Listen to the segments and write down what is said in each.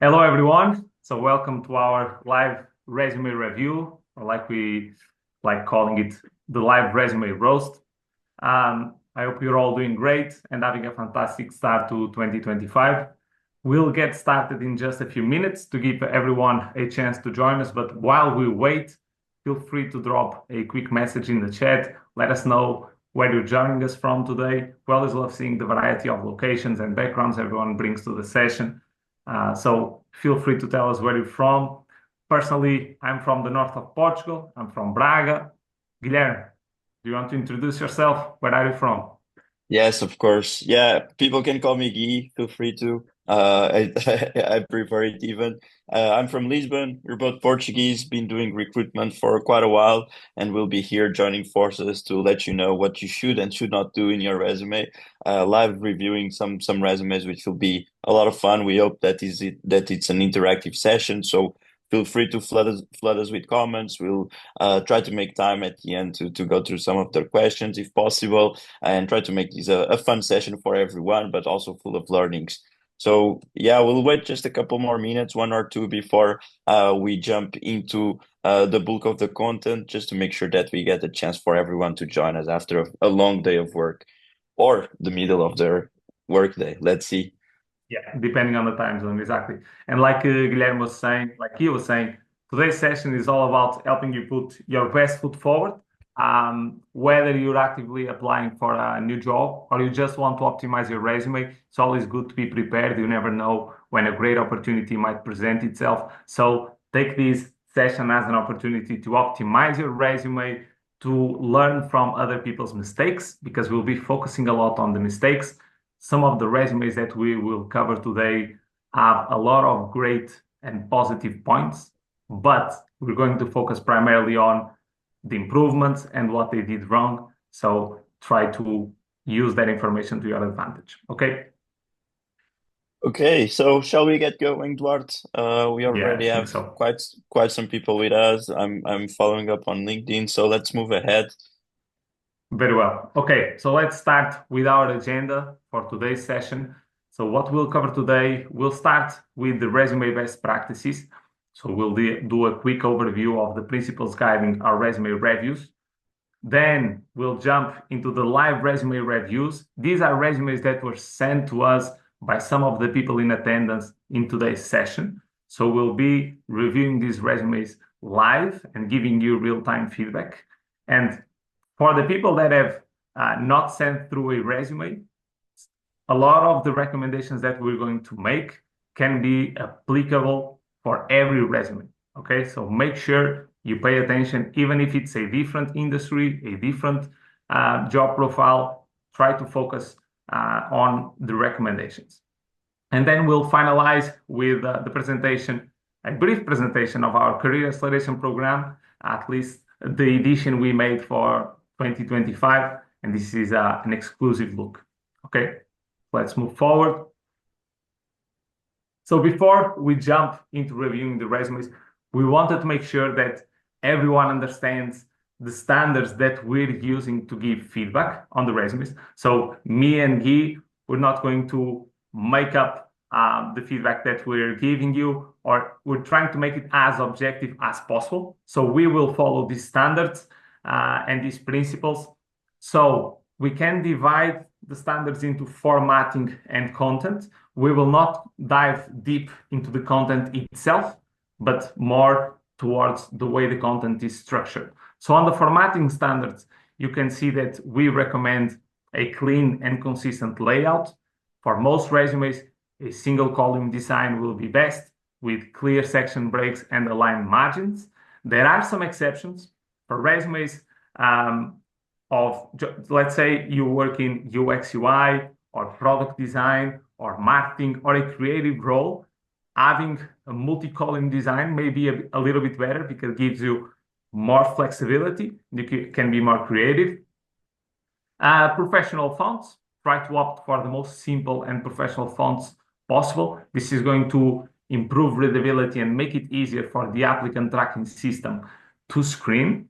Hello, everyone. So welcome to our live resume review, or like we like calling it, the live resume roast. I hope you're all doing great and having a fantastic start to 2025. We'll get started in just a few minutes to give everyone a chance to join us. But while we wait, feel free to drop a quick message in the chat. Let us know where you're joining us from today. We always love seeing the variety of locations and backgrounds everyone brings to the session. So feel free to tell us where you're from. Personally, I'm from the north of Portugal. I'm from Braga. Guilherme, do you want to introduce yourself? Where are you from? Yes, of course. Yeah, people can call me Guy. Feel free to. I prefer it even. I'm from Lisbon. We're both Portuguese. Been doing recruitment for quite a while, and we'll be here joining forces to let you know what you should and should not do in your resume. Live reviewing some resumes, which will be a lot of fun. We hope that it's an interactive session. So feel free to flood us with comments. We'll try to make time at the end to go through some of their questions if possible and try to make this a fun session for everyone, but also full of learnings. So yeah, we'll wait just a couple more minutes, one or two, before we jump into the bulk of the content, just to make sure that we get a chance for everyone to join us after a long day of work or the middle of their work day. Let's see. Yeah, depending on the time zone, exactly. And like Guilherme was saying, like he was saying, today's session is all about helping you put your best foot forward. Whether you're actively applying for a new job or you just want to optimize your resume, it's always good to be prepared. You never know when a great opportunity might present itself. So take this session as an opportunity to optimize your resume, to learn from other people's mistakes, because we'll be focusing a lot on the mistakes. Some of the resumes that we will cover today have a lot of great and positive points, but we're going to focus primarily on the improvements and what they did wrong. So try to use that information to your advantage. Okay? Okay, so shall we get going, Duarte? We Yeah, I already think have so. quite some people with us. I'm following up on LinkedIn, so let's move ahead. Very well. Okay, so let's start with our agenda for today's session. So what we'll cover today, we'll start with the resume best practices. So we'll do a quick overview of the principles guiding our resume reviews. Then we'll jump into the live resume reviews. These are resumes that were sent to us by some of the people in attendance in today's session. So we'll be reviewing these resumes live and giving you real-time feedback. And for the people that have not sent through a resume, a lot of the recommendations that we're going to make can be applicable for every resume. Okay, so make sure you pay attention, even if it's a different industry, a different job profile, try to focus on the recommendations. And then we'll finalize with the presentation, a brief presentation of our career acceleration program, at least the edition we made for 2025. And this is an exclusive look. Okay, let's move forward. So before we jump into reviewing the resumes, we wanted to make sure that everyone understands the standards that we're using to give feedback on the resumes. So me and Guy, we're not going to make up the feedback that we're giving you, or we're trying to make it as objective as possible. So we will follow these standards and these principles. So we can divide the standards into formatting and content. We will not dive deep into the content itself, but more towards the way the content is structured. So on the formatting standards, you can see that we recommend a clean and consistent layout. For most resumes, a single column design will be best with clear section breaks and aligned margins. There are some exceptions for resumes of, let's say you work in UX UI or product design or marketing or a creative role, having a multi-column design may be a little bit better because it gives you more flexibility. You can be more creative. Professional fonts, try to opt for the most simple and professional fonts possible. This is going to improve readability and make it easier for the applicant tracking system to screen.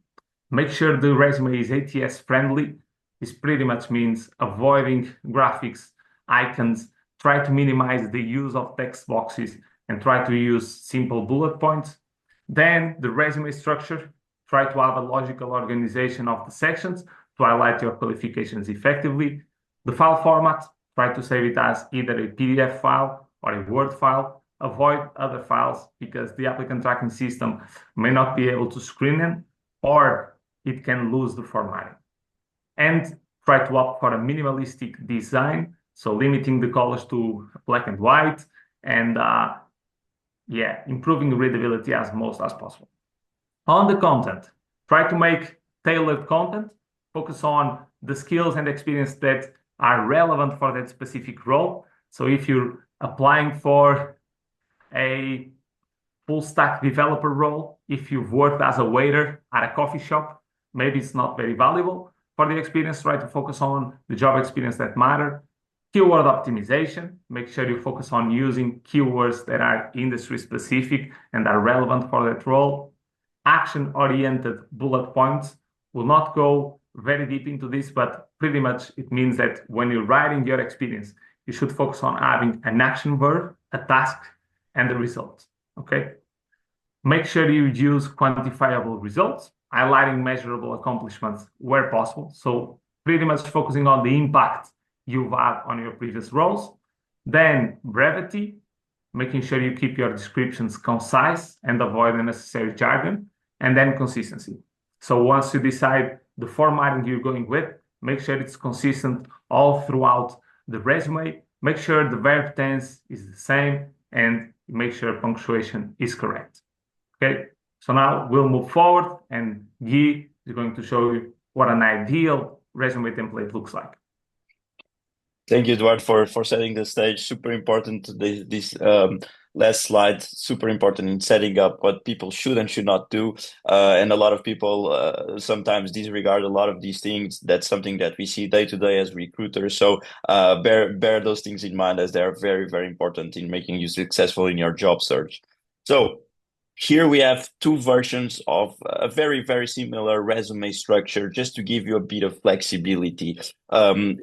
Make sure the resume is ATS friendly. This pretty much means avoiding graphics, icons, try to minimize the use of text boxes and try to use simple bullet points. Then the resume structure, try to have a logical organization of the sections to highlight your qualifications effectively. The file format, try to save it as either a PDF file or a Word file. Avoid other files because the applicant tracking system may not be able to screen them or it can lose the formatting. And try to opt for a minimalistic design, so limiting the colors to black and white and improving readability as most as possible. On the content, try to make tailored content, focus on the skills and experience that are relevant for that specific role. So if you're applying for a full stack developer role, if you've worked as a waiter at a coffee shop, maybe it's not very valuable. For the experience, try to focus on the job experience that matter. Keyword optimization, make sure you focus on using keywords that are industry specific and are relevant for that role. Action-oriented bullet points. Will not go very deep into this, but pretty much it means that when you're writing your experience, you should focus on having an action verb, a task, and the result. Okay. Make sure you use quantifiable results, highlighting measurable accomplishments where possible. So pretty much focusing on the impact you've had on your previous roles. Then brevity, making sure you keep your descriptions concise and avoid unnecessary jargon. And then consistency. So once you decide the formatting you're going with, make sure it's consistent all throughout the resume. Make sure the verb tense is the same and make sure punctuation is correct. Okay, so now we'll move forward and Guy is going to show you what an ideal resume template looks like. Thank you, Duarte, for setting the stage. Super important. This last slide, super important in setting up what people should and should not do. And a lot of people sometimes disregard a lot of these things. That's something that we see day to day as recruiters. So bear those things in mind as they're very, very important in making you successful in your job search. So here we have two versions of a very, very similar resume structure, just to give you a bit of flexibility.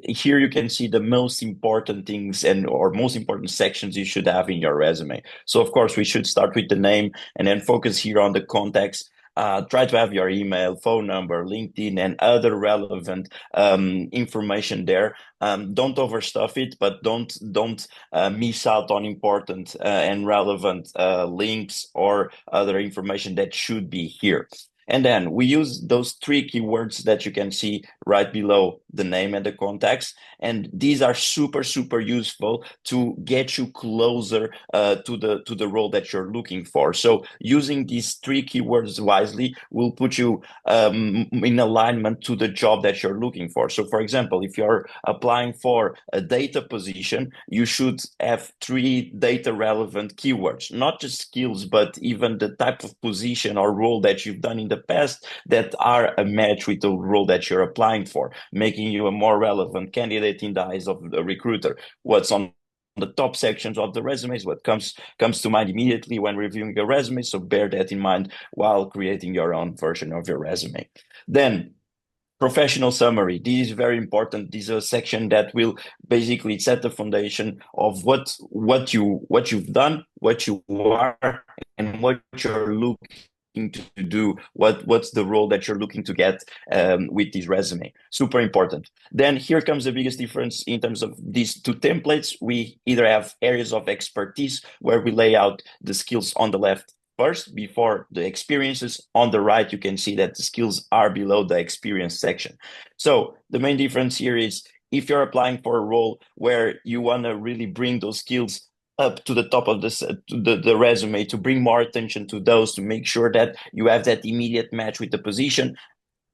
Here you can see the most important things or most important sections you should have in your resume. So of course, we should start with the name and then focus here on the context. Try to have your email, phone number, LinkedIn, and other relevant information there. Don't overstuff it, but don't miss out on important and relevant links or other information that should be here. And then we use those three keywords that you can see right below the name and the context. And these are super, super useful to get you closer to the role that you're looking for. So using these three keywords wisely will put you in alignment to the job that you're looking for. So for example, if you're applying for a data position, you should have three data relevant keywords, not just skills, but even the type of position or role that you've done in the past that are a match with the role that you're applying for, making you a more relevant candidate in the eyes of the recruiter. What's on the top sections of the resumes, what comes to mind immediately when reviewing your resume. So bear that in mind while creating your own version of your resume. Then professional summary. This is very important. This is a section that will basically set the foundation of what you've done, what you are, and what you're looking to do, what's the role that you're looking to get with this resume. Super important. Then here comes the biggest difference in terms of these two templates. We either have areas of expertise where we lay out the skills on the left first before the experiences. On the right, you can see that the skills are below the experience section. So the main difference here is if you're applying for a role where you want to really bring those skills up to the top of the resume, to bring more attention to those, to make sure that you have that immediate match with the position,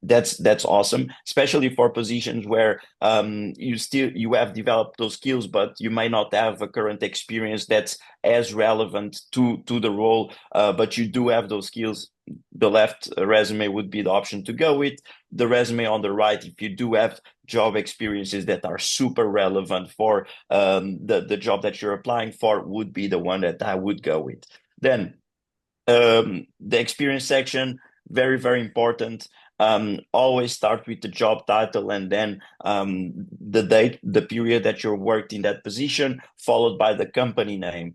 that's awesome, especially for positions where you have developed those skills, but you might not have a current experience that's as relevant to the role, but you do have those skills. The left resume would be the option to go with. The resume on the right, if you do have job experiences that are super relevant for the job that you're applying for, would be the one that I would go with. Then the experience section, very, very important. Always start with the job title and then the date, the period that you worked in that position, followed by the company name.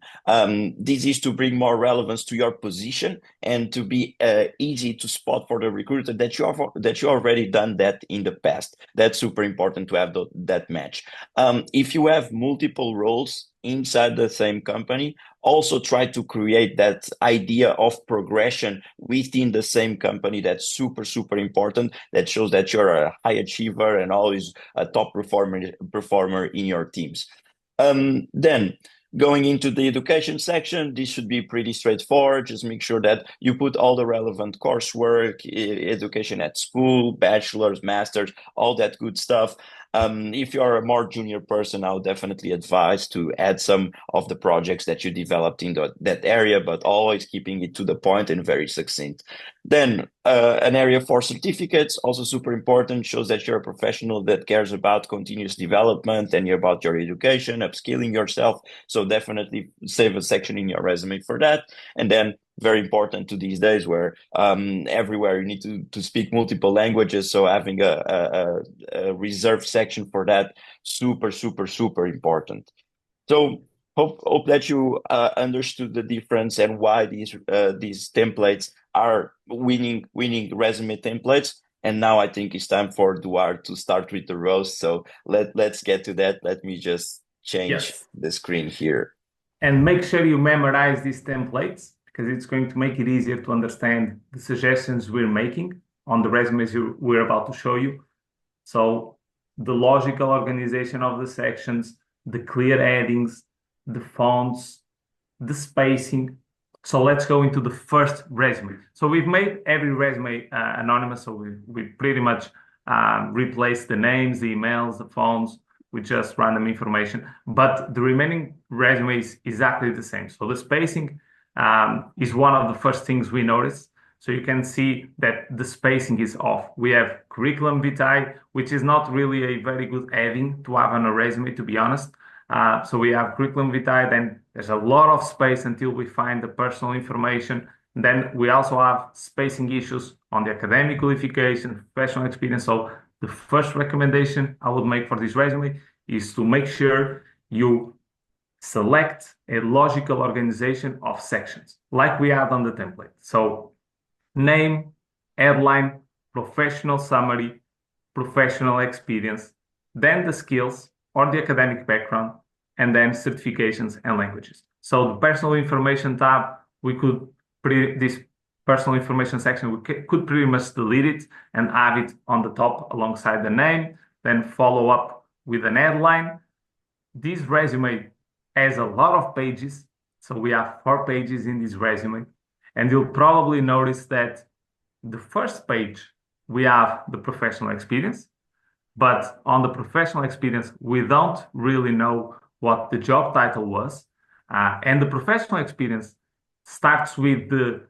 This is to bring more relevance to your position and to be easy to spot for the recruiter that you already done that in the past. That's super important to have that match. If you have multiple roles inside the same company, also try to create that idea of progression within the same company. That's super, super important. That shows that you're a high achiever and always a top performer in your teams. Then going into the education section, this should be pretty straightforward. Just make sure that you put all the relevant coursework, education at school, bachelor's, master's, all that good stuff. If you're a more junior person, I would definitely advise to add some of the projects that you developed in that area, but always keeping it to the point and very succinct. Then an area for certificates, also super important, shows that you're a professional that cares about continuous development and you're about your education, upskilling yourself. So definitely save a section in your resume for that. And then very important to these days where everywhere you need to speak multiple languages. So having a reserved section for that, super, super, super important. So hope that you understood the difference and why these templates are winning resume templates. And now I think it's time for Duarte to start with the roast. So let's get to that. Let me just change the screen here. And make sure you memorize these templates because it's going to make it easier to understand the suggestions we're making on the resumes we're about to show you. So the logical organization of the sections, the clear headings, the fonts, the spacing. So let's go into the first resume. So we've made every resume anonymous. So we pretty much replaced the names, the emails, the phones with just random information. But the remaining resume is exactly the same. So the spacing is one of the first things we notice. So you can see that the spacing is off. We have curriculum vitae, which is not really a very good heading to have on a resume, to be honest. So we have curriculum vitae, then there's a lot of space until we find the personal information. Then we also have spacing issues on the academic qualification, professional experience. So the first recommendation I would make for this resume is to make sure you select a logical organization of sections, like we have on the template. So name, headline, professional summary, professional experience, then the skills or the academic background, and then certifications and languages. So the personal information tab, this personal information section, we could pretty much delete it and have it on the top alongside the name, then follow up with an headline. This resume has a lot of pages. So we have 4 pages in this resume. And you'll probably notice that the first page, we have the professional experience. But on the professional experience, we don't really know what the job title was. And the professional experience starts with the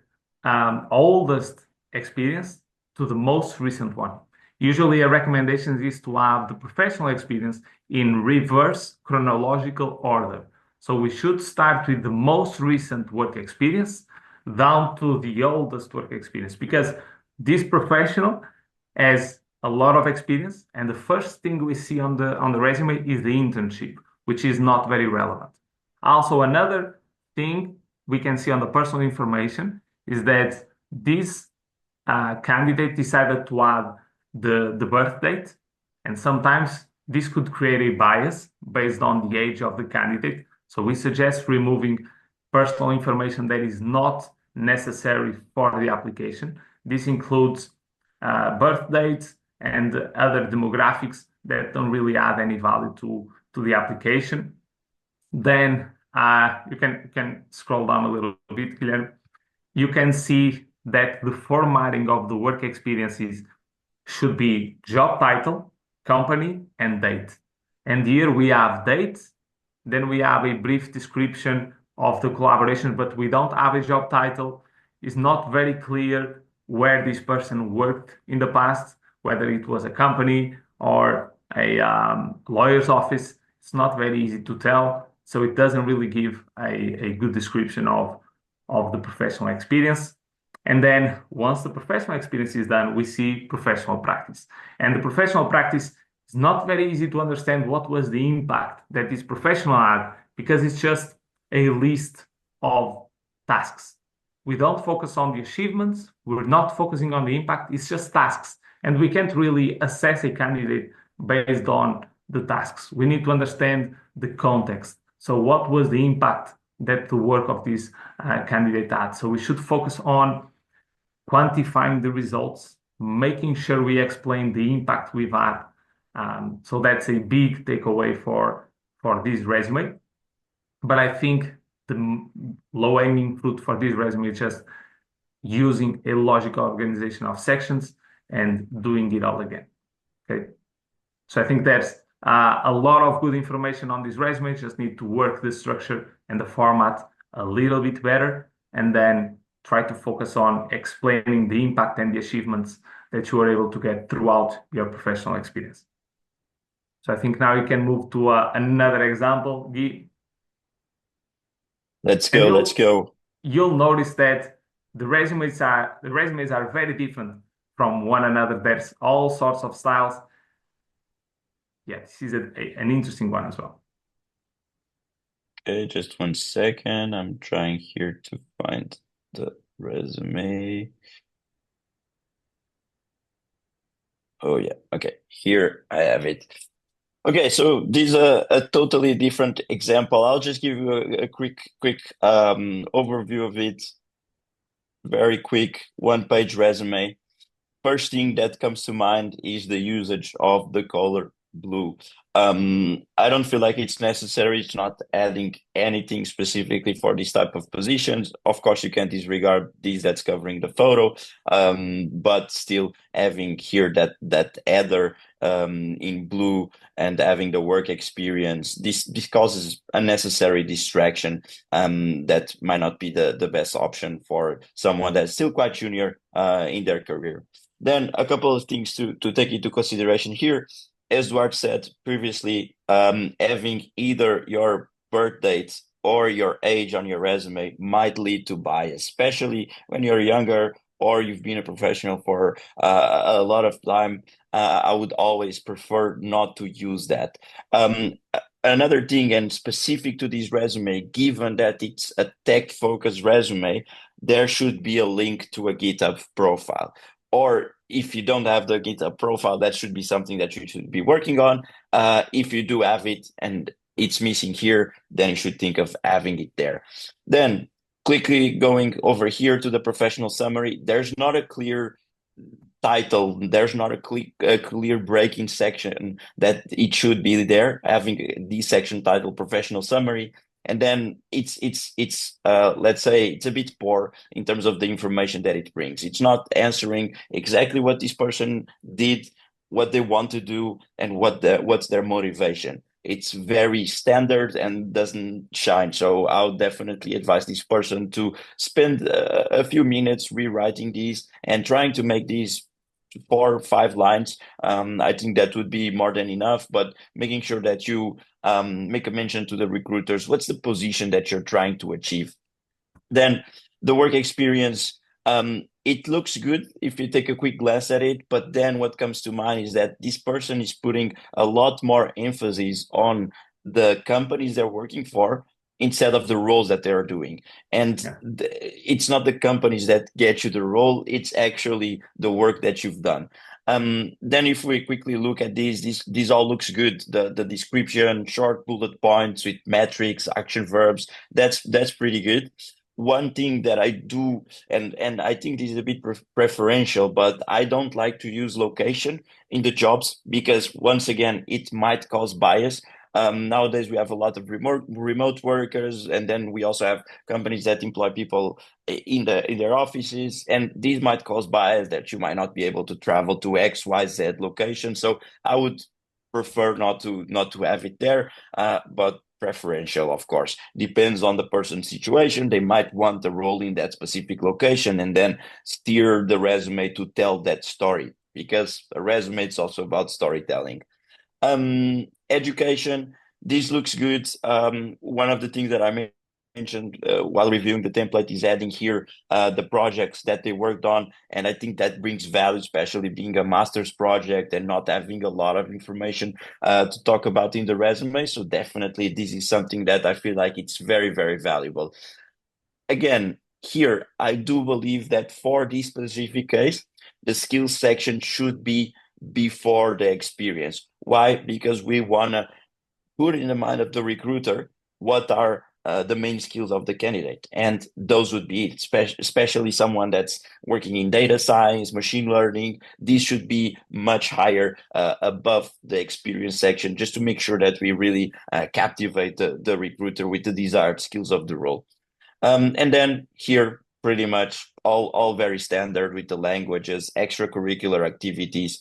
oldest experience to the most recent one. Usually a recommendation is to have the professional experience in reverse chronological order. So we should start with the most recent work experience down to the oldest work experience, because this professional has a lot of experience, and the first thing we see on the resume is the internship, which is not very relevant. Also, another thing we can see on the personal information is that this candidate decided to add the birth date, and sometimes this could create a bias based on the age of the candidate. So we suggest removing personal information that is not necessary for the application. This includes birth dates and other demographics that don't really add any value to the application. Then you can scroll down a little bit, Guilherme. You can see that the formatting of the work experiences should be job title, company, and date. And here we have date, then we have a brief description of the collaboration, but we don't have a job title. It's not very clear where this person worked in the past, whether it was a company or a lawyer's office. It's not very easy to tell. So it doesn't really give a good description of the professional experience. And then once the professional experience is done, we see professional practice. And the professional practice is not very easy to understand what was the impact that this professional had because it's just a list of tasks. We don't focus on the achievements. We're not focusing on the impact. It's just tasks. And we can't really assess a candidate based on the tasks. We need to understand the context. So what was the impact that the work of this candidate had? So we should focus on quantifying the results, making sure we explain the impact we've had. So that's a big takeaway for this resume. But I think the low-hanging fruit for this resume is just using a logical organization of sections and doing it all again. Okay. So I think there's a lot of good information on this resume. Just need to work the structure and the format a little bit better, and then try to focus on explaining the impact and the achievements that you are able to get throughout your professional experience. So I think now you can move to another example, Guy. Let's And go. Let's go. you'll notice that the resumes are very different from one another. There's all sorts of styles. Yeah, this is an interesting one as well. Okay, just 1 second. I'm trying here to find the resume. Oh yeah, okay. Here I have it. Okay, so this is a totally different example. I'll just give you a quick overview of it. Very quick, one-page resume. First thing that comes to mind is the usage of the color blue. I don't feel like it's necessary. It's not adding anything specifically for this type of positions. Of course, you can disregard these that's covering the photo, but still having here that header in blue and having the work experience, this causes unnecessary distraction that might not be the best option for someone that's still quite junior in their career. Then a couple of things to take into consideration here. As Duarte said previously, having either your birth date or your age on your resume might lead to bias, especially when you're younger or you've been a professional for a lot of time. I would always prefer not to use that. Another thing, and specific to this resume, given that it's a tech-focused resume, there should be a link to a GitHub profile. Or if you don't have the GitHub profile, that should be something that you should be working on. If you do have it and it's missing here, then you should think of having it there. Then quickly going over here to the professional summary, there's not a clear title, there's not a clear breaking section that it should be there, having the section title professional summary. And then it's let's say it's a bit poor in terms of the information that it brings. It's not answering exactly what this person did, what they want to do, and what's their motivation. It's very standard and doesn't shine. So I would definitely advise this person to spend a few minutes rewriting these and trying to make these 4 or 5 lines. I think that would be more than enough, but making sure that you make a mention to the recruiters, what's the position that you're trying to achieve. Then the work experience, it looks good if you take a quick glance at it, but then what comes to mind is that this person is putting a lot more emphasis on the companies they're working for instead of the roles that they're doing. And Yeah. it's not the companies that get you the role, it's actually the work that you've done. Then if we quickly look at this all looks good. The description, short bullet points with metrics, action verbs, that's pretty good. One thing that I do, and I think this is a bit preferential, but I don't like to use location in the jobs because once again, it might cause bias. Nowadays, we have a lot of remote workers, and then we also have companies that employ people in their offices, and these might cause bias that you might not be able to travel to XYZ location. So I would prefer not to have it there, but preferential, of course. Depends on the person's situation. They might want the role in that specific location, and then steer the resume to tell that story because a resume is also about storytelling. Education, this looks good. One of the things that I mentioned while reviewing the template is adding here the projects that they worked on. And I think that brings value, especially being a master's project and not having a lot of information to talk about in the resume. So definitely this is something that I feel like it's very, very valuable. Again, here, I do believe that for this specific case, the skills section should be before the experience. Why? Because we want to put in the mind of the recruiter what are the main skills of the candidate. And those would be it, especially someone that's working in data science, machine learning. These should be much higher above the experience section, just to make sure that we really captivate the recruiter with the desired skills of the role. And then here, pretty much all very standard with the languages, extracurricular activities.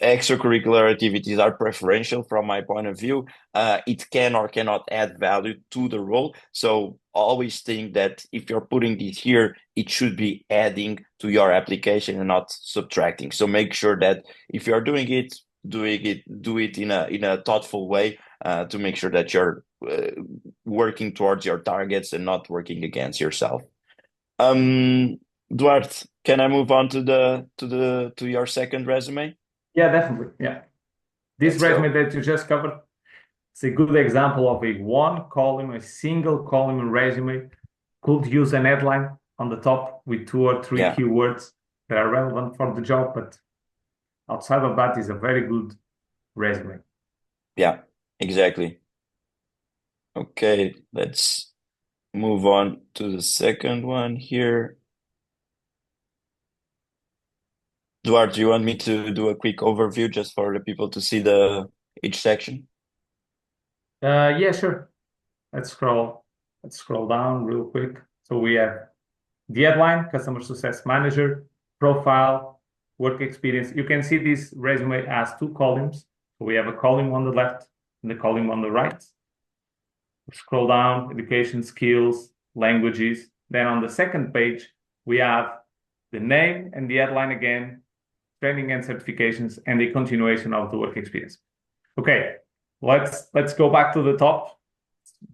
Extracurricular activities are preferential from my point of view. It can or cannot add value to the role. So always think that if you're putting this here, it should be adding to your application and not subtracting. So make sure that if you're doing it, do it in a thoughtful way to make sure that you're working towards your targets and not working against yourself. Duarte, can I move on to your second resume? Yeah, definitely. Yeah. This Let's resume go. that you just covered, it's a good example of a one column, a single column resume. Could use an headline on the top with 2 or 3 Yeah, keywords that are relevant for the job, but outside of that is a very good resume. yeah, exactly. Okay, let's move on to the second one here. Duarte, do you want me to do a quick overview just for the people to see each section? Yeah, sure. Let's scroll down real quick. So we have the headline, customer success manager, profile, work experience. You can see this resume as 2 columns. So we have a column on the left and the column on the right. Scroll down, education, skills, languages. Then on the second page, we have the name and the headline again, training and certifications, and the continuation of the work experience. Okay, let's go back to the top.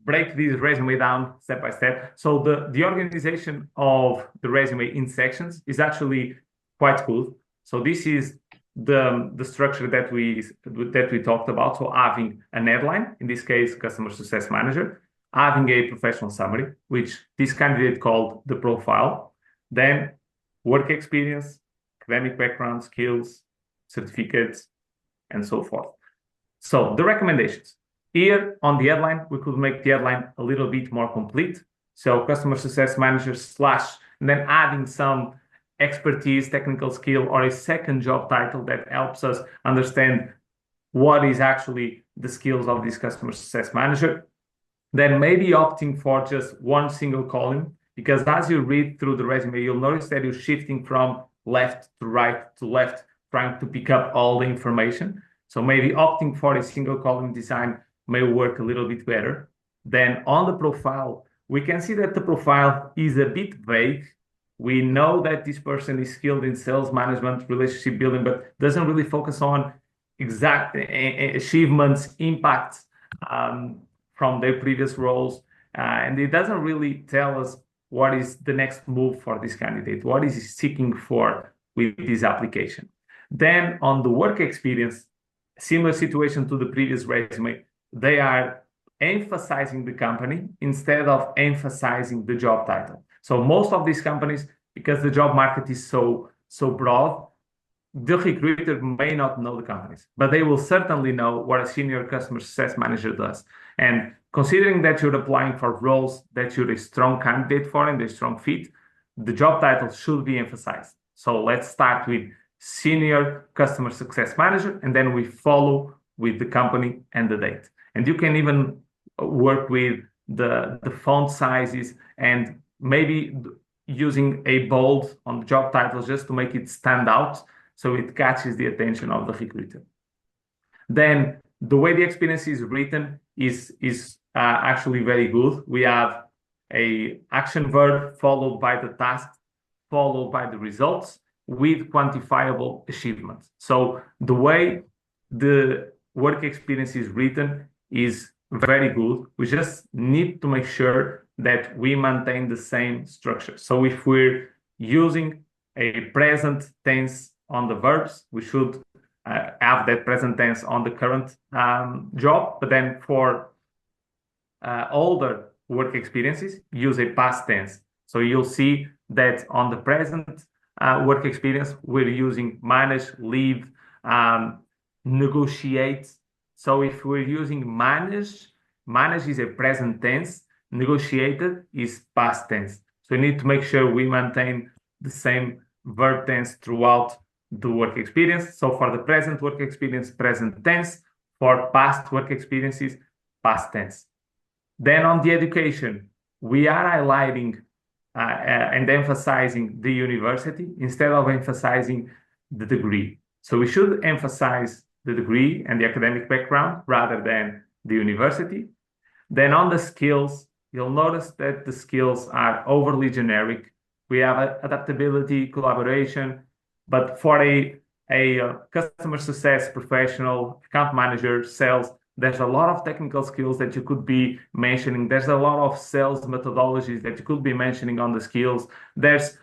Break this resume down step by step. So the organization of the resume in sections is actually quite good. So this is the structure that we talked about. So having an headline, in this case, customer success manager, having a professional summary, which this candidate called the profile, then work experience, academic background, skills, certificates, and so forth. So the recommendations. Here on the headline, we could make the headline a little bit more complete. So customer success manager / and then adding some expertise, technical skill, or a second job title that helps us understand what is actually the skills of this customer success manager. Then maybe opting for just one single column, because as you read through the resume, you'll notice that you're shifting from left to right to left, trying to pick up all the information. So maybe opting for a single column design may work a little bit better. Then on the profile, we can see that the profile is a bit vague. We know that this person is skilled in sales management, relationship building, but doesn't really focus on exact achievements, impacts from their previous roles. And it doesn't really tell us what is the next move for this candidate, what is he seeking for with this application. Then on the work experience, similar situation to the previous resume, they are emphasizing the company instead of emphasizing the job title. So most of these companies, because the job market is so broad, the recruiter may not know the companies, but they will certainly know what a senior customer success manager does. And considering that you're applying for roles that you're a strong candidate for and a strong fit, the job title should be emphasized. So let's start with senior customer success manager, and then we follow with the company and the date. And you can even work with the font sizes and maybe using a bold on the job titles just to make it stand out so it catches the attention of the recruiter. Then the way the experience is written is actually very good. We have a action verb followed by the task, followed by the results with quantifiable achievements. So the way the work experience is written is very good. We just need to make sure that we maintain the same structure. So if we're using a present tense on the verbs, we should have that present tense on the current job. But then for older work experiences, use a past tense. So you'll see that on the present work experience, we're using manage, lead, negotiate. So if we're using manage is a present tense, negotiated is past tense. So we need to make sure we maintain the same verb tense throughout the work experience. So for the present work experience, present tense. For past work experiences, past tense. Then on the education, we are highlighting and emphasizing the university instead of emphasizing the degree. So we should emphasize the degree and the academic background rather than the university. Then on the skills, you'll notice that the skills are overly generic. We have adaptability, collaboration, but for a customer success professional, account manager, sales, there's a lot of technical skills that you could be mentioning. There's a lot of sales methodologies that you could be mentioning on the skills. There's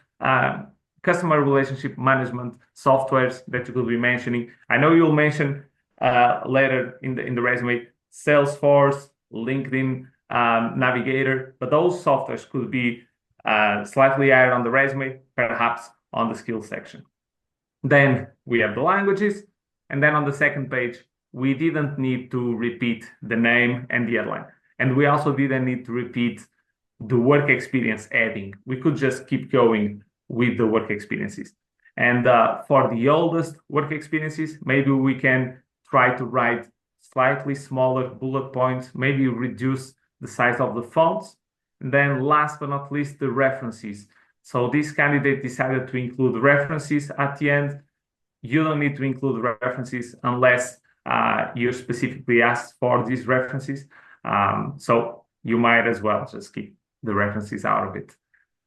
customer relationship management softwares that you could be mentioning. I know you'll mention later in the resume Salesforce, LinkedIn, Navigator, but those softwares could be slightly higher on the resume, perhaps on the skills section. Then we have the languages, and then on the second page, we didn't need to repeat the name and the headline. And we also didn't need to repeat the work experience heading. We could just keep going with the work experiences. And for the oldest work experiences, maybe we can try to write slightly smaller bullet points, maybe reduce the size of the fonts. And then last but not least, the references. So this candidate decided to include references at the end. You don't need to include references unless you specifically asked for these references. So you might as well just keep the references out of it.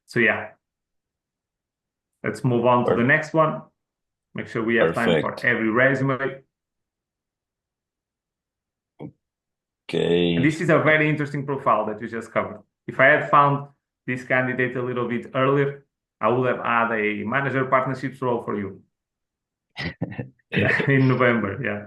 So yeah, let's move on to the next one. Make sure we have time for every resume. Okay. And this is a very interesting profile that you just covered. If I had found this candidate a little bit earlier, I would have had a manager partnerships role for you. Yeah, in November, yeah.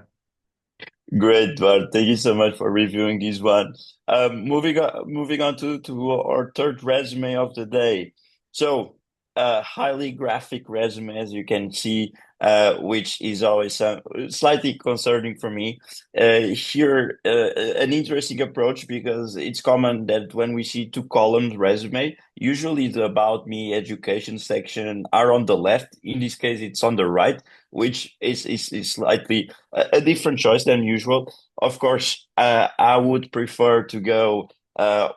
Great, Duarte. Thank you so much for reviewing this one. Moving on to our third resume of the day. So, highly graphic resume, as you can see, which is always slightly concerning for me. Here, an interesting approach because it's common that when we see two columns resume, usually the about me education section are on the left. In this case, it's on the right, which is slightly a different choice than usual. Of course, I would prefer to go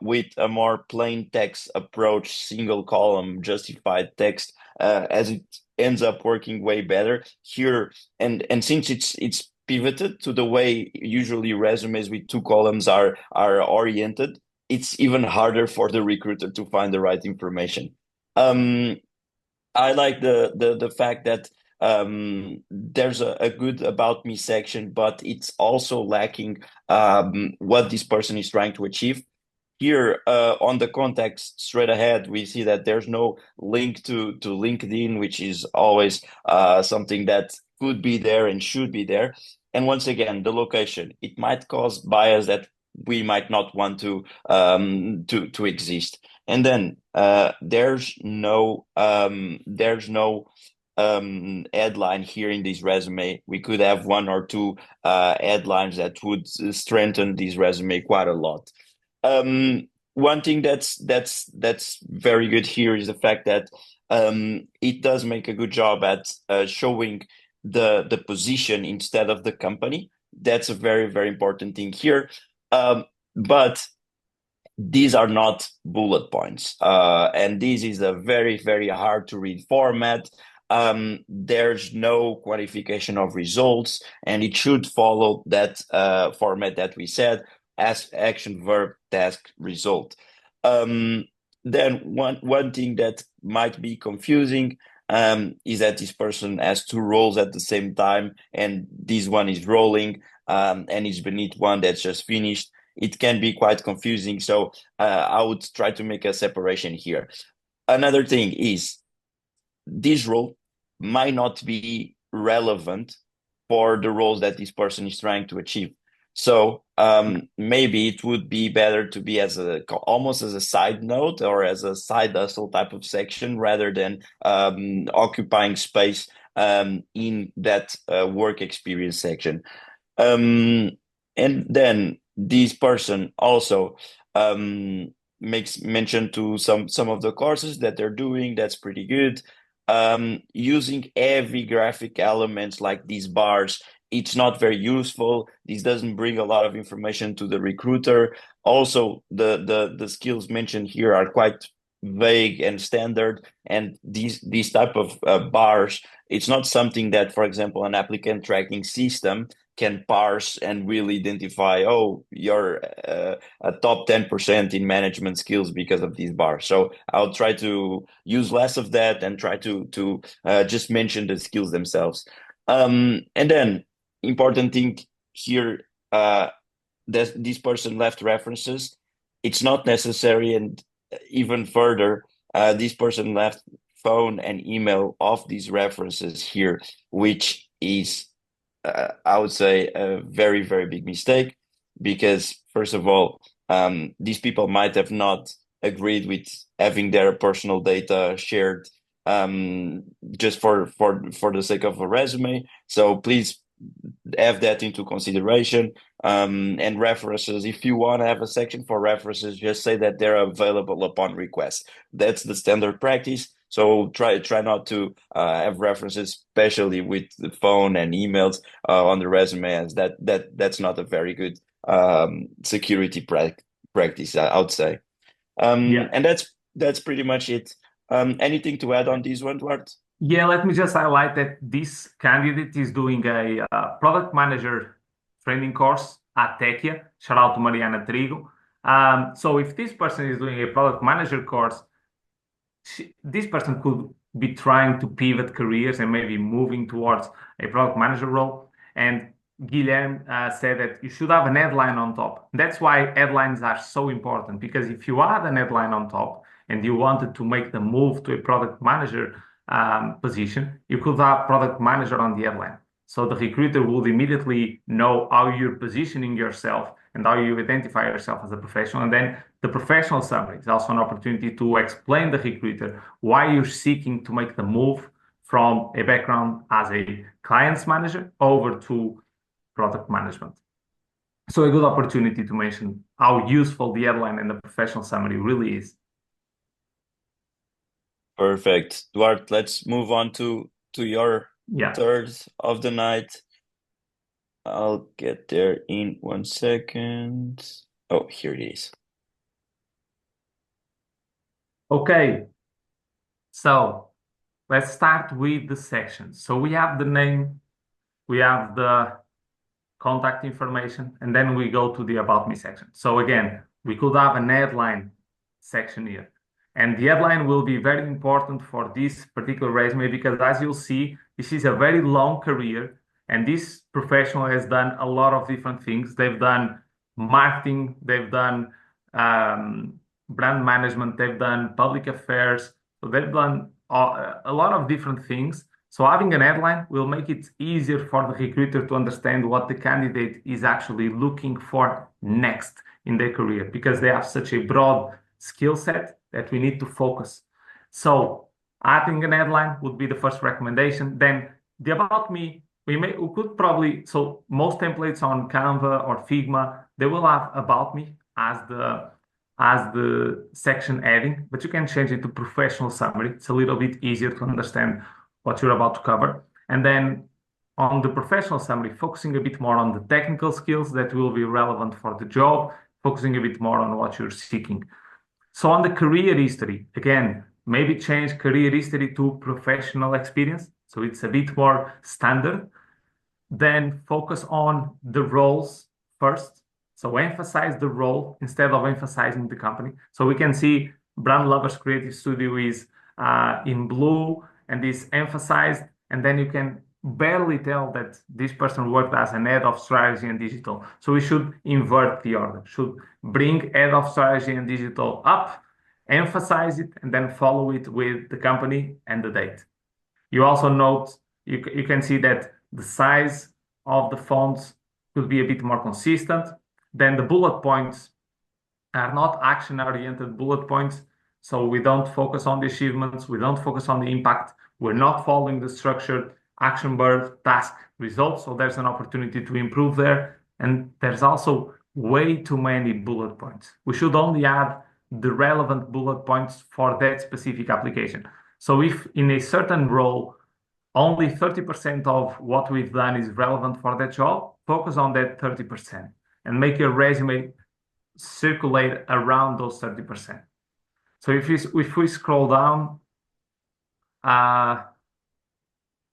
with a more plain text approach, single column, justified text, as it ends up working way better here. And since it's pivoted to the way usually resumes with two columns are oriented, it's even harder for the recruiter to find the right information. I like the fact that there's a good about me section, but it's also lacking what this person is trying to achieve. Here on the context straight ahead, we see that there's no link to LinkedIn, which is always something that could be there and should be there. And once again, the location, it might cause bias that we might not want to exist. And then there's no headline here in this resume. We could have one or two headlines that would strengthen this resume quite a lot. One thing that's very good here is the fact that it does make a good job at showing the position instead of the company. That's a very, very important thing here. But these are not bullet points, and this is a very, very hard to read format. There's no quantification of results, and it should follow that format that we said: as action, verb, task, result. Then one thing that might be confusing is that this person has two roles at the same time, and this one is rolling and is beneath one that's just finished. it can be quite confusing. So I would try to make a separation here. Another thing is this role might not be relevant for the roles that this person is trying to achieve. So maybe it would be better to be as almost as a side note or as a side hustle type of section rather than occupying space in that work experience section. Um, and then this person also makes mention to some of the courses that they're doing. That's pretty good. Using heavy graphic elements like these bars, it's not very useful. This doesn't bring a lot of information to the recruiter. Also, the skills mentioned here are quite vague and standard, and these type of bars, it's not something that, for example, an applicant tracking system can parse and really identify, oh, you're a top 10% in management skills because of these bars. So I'll try to use less of that and try to just mention the skills themselves. And then important thing here, that this person left references. It's not necessary, and even further, this person left phone and email of these references here, which is I would say a very, very big mistake because, first of all, these people might have not agreed with having their personal data shared just for the sake of a resume. So please have that into consideration. And references, if you want to have a section for references, just say that they're available upon request. That's the standard practice. So try not to have references, especially with the phone and emails on the resume, as that's not a very good security practice, I would say. Yeah. And that's pretty much it. Anything to add on this one, Duarte? Yeah, let me just highlight that this candidate is doing a product manager training course at Techia. Shout out to Mariana Trigo. So if this person is doing a product manager course, this person could be trying to pivot careers and maybe moving towards a product manager role. And Guilherme said that you should have an headline on top. That's why headlines are so important, because if you add an headline on top and you wanted to make the move to a product manager position, you could have product manager on the headline. So the recruiter would immediately know how you're positioning yourself and how you identify yourself as a professional. And then the professional summary is also an opportunity to explain the recruiter why you're seeking to make the move from a background as a clients manager over to product management. So a good opportunity to mention how useful the headline and the professional summary really is. Perfect. Duarte, let's move on to your Yeah. third of the night. I'll get there in 1 second. Oh, here it is. Okay. So let's start with the sections. So we have the name, we have the contact information, and then we go to the About Me section. So again, we could have an headline section here. And the headline will be very important for this particular resume because, as you'll see, this is a very long career, and this professional has done a lot of different things. They've done marketing, they've done brand management, they've done public affairs, so they've done a lot of different things. So having an headline will make it easier for the recruiter to understand what the candidate is actually looking for next in their career, because they have such a broad skill set that we need to focus. So adding an headline would be the first recommendation. Then the About Me, we could probably, so most templates on Canva or Figma, they will have About Me as the section heading, but you can change it to professional summary. It's a little bit easier to understand what you're about to cover. And then on the professional summary, focusing a bit more on the technical skills that will be relevant for the job, focusing a bit more on what you're seeking. So on the career history, again, maybe change career history to professional experience. So it's a bit more standard. Then focus on the roles first. So emphasize the role instead of emphasizing the company. So we can see Brand Lovers Creative Studio is in blue and is emphasized. And then you can barely tell that this person worked as an head of strategy and digital. So we should invert the order, should bring head of strategy and digital up, emphasize it, and then follow it with the company and the date. You also note, you can see that the size of the fonts could be a bit more consistent. Then the bullet points are not action-oriented bullet points. So we don't focus on the achievements, we don't focus on the impact, we're not following the structured action bird task results. So there's an opportunity to improve there. And there's also way too many bullet points. We should only add the relevant bullet points for that specific application. So if in a certain role, only 30% of what we've done is relevant for that job, focus on that 30% and make your resume circulate around those 30%. So if we scroll down,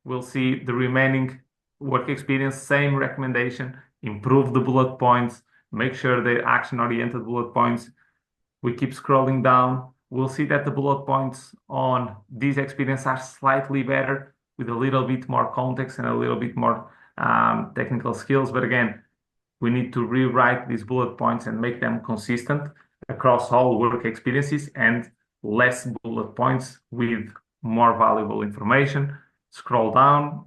we'll see the remaining work experience, same recommendation, improve the bullet points, make sure they're action-oriented bullet points. We keep scrolling down. We'll see that the bullet points on this experience are slightly better with a little bit more context and a little bit more technical skills. But again, we need to rewrite these bullet points and make them consistent across all work experiences and less bullet points with more valuable information. Scroll down,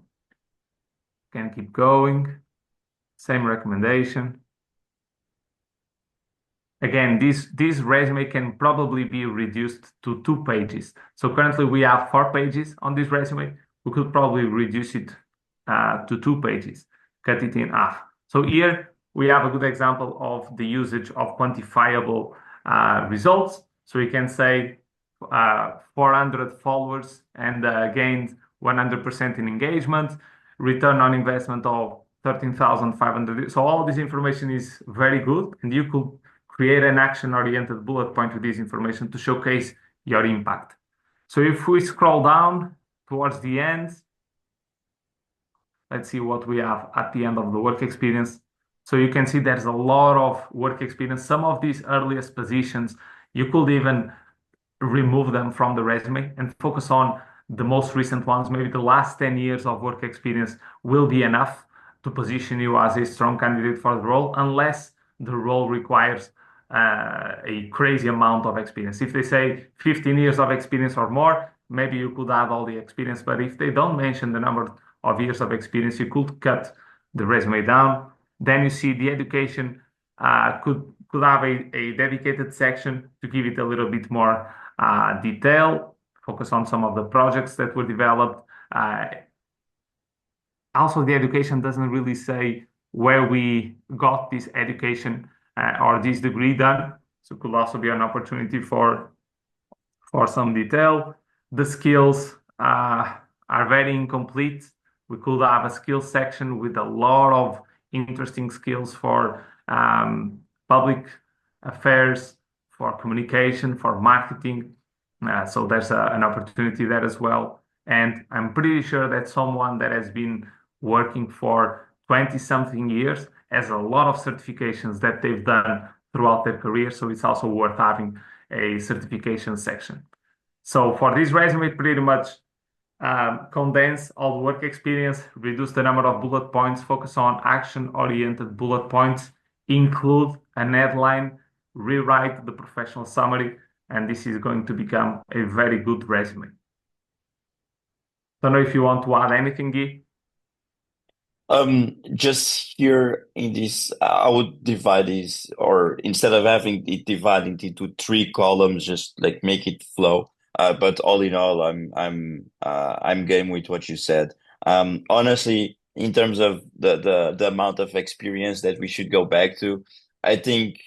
can keep going, same recommendation. Again, this resume can probably be reduced to 2 pages. So currently we have 4 pages on this resume. We could probably reduce it to 2 pages, cut it in half. So here we have a good example of the usage of quantifiable results. So we can say 400 followers and gained 100% in engagement, return on investment of 13,500. So all this information is very good, and you could create an action-oriented bullet point with this information to showcase your impact. So if we scroll down towards the end, let's see what we have at the end of the work experience. So you can see there's a lot of work experience. Some of these earliest positions, you could even remove them from the resume and focus on the most recent ones. Maybe the last 10 years of work experience will be enough to position you as a strong candidate for the role, unless the role requires a crazy amount of experience. If they say 15 years of experience or more, maybe you could add all the experience. But if they don't mention the number of years of experience, you could cut the resume down. Then you see the education could have a dedicated section to give it a little bit more detail, focus on some of the projects that were developed. Also, the education doesn't really say where we got this education or this degree done. So it could also be an opportunity for some detail. The skills are very incomplete. We could have a skills section with a lot of interesting skills for public affairs, for communication, for marketing. So there's an opportunity there as well. And I'm pretty sure that someone that has been working for 20-something years has a lot of certifications that they've done throughout their career. So it's also worth having a certification section. So for this resume, pretty much condense all the work experience, reduce the number of bullet points, focus on action-oriented bullet points, include an headline, rewrite the professional summary, and this is going to become a very good resume. Don't know if you want to add anything, Guy. Just here in this, I would divide these, or instead of having it divided into 3 columns, just like make it flow. But all in all, I'm game with what you said. Honestly, in terms of the amount of experience that we should go back to, I think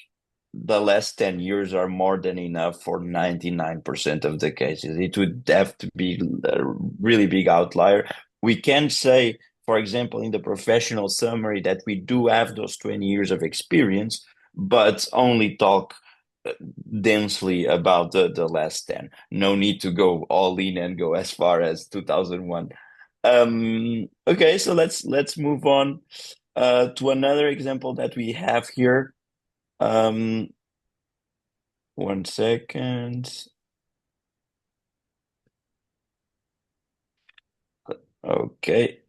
the last 10 years are more than enough for 99% of the cases. It would have to be a really big outlier. We can say, for example, in the professional summary that we do have those 20 years of experience, but only talk densely about the last 10. No need to go all in and go as far as 2001. Okay, so let's move on to another example that we have here. 1 second. Okay.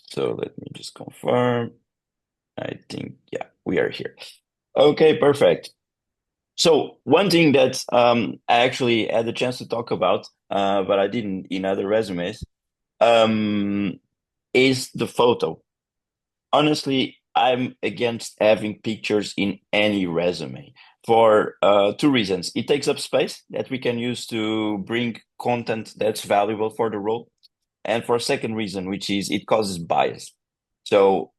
So let me just confirm. I think, yeah, we are here. Okay, perfect. So one thing that I actually had the chance to talk about, but I didn't in other resumes, um, is the photo. Honestly, I'm against having pictures in any resume for two reasons. It takes up space that we can use to bring content that's valuable for the role, and for a second reason, which is it causes bias. So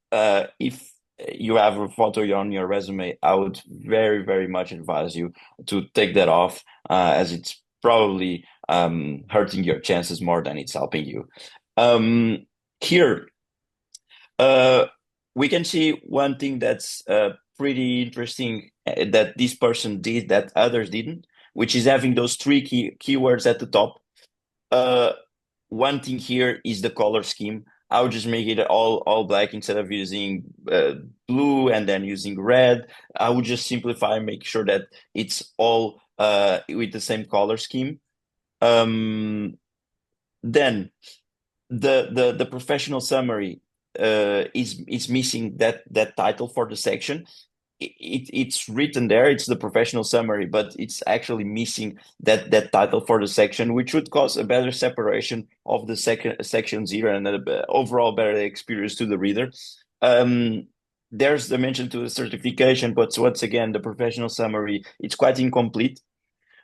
if you have a photo on your resume, I would very, very much advise you to take that off, as it's probably hurting your chances more than it's helping you. Here, uh, we can see one thing that's pretty interesting that this person did that others didn't, which is having those three keywords at the top. Uh, One thing here is the color scheme. I would just make it all black instead of using blue and then using red. I would just simplify and make sure that it's all with the same color scheme. Then the professional summary is missing that title for the section. It's written there, it's the professional summary, but it's actually missing that title for the section, which would cause a better separation of the section zero and an overall better experience to the reader. Um, there's the mention to the certification, but once again, the professional summary, it's quite incomplete.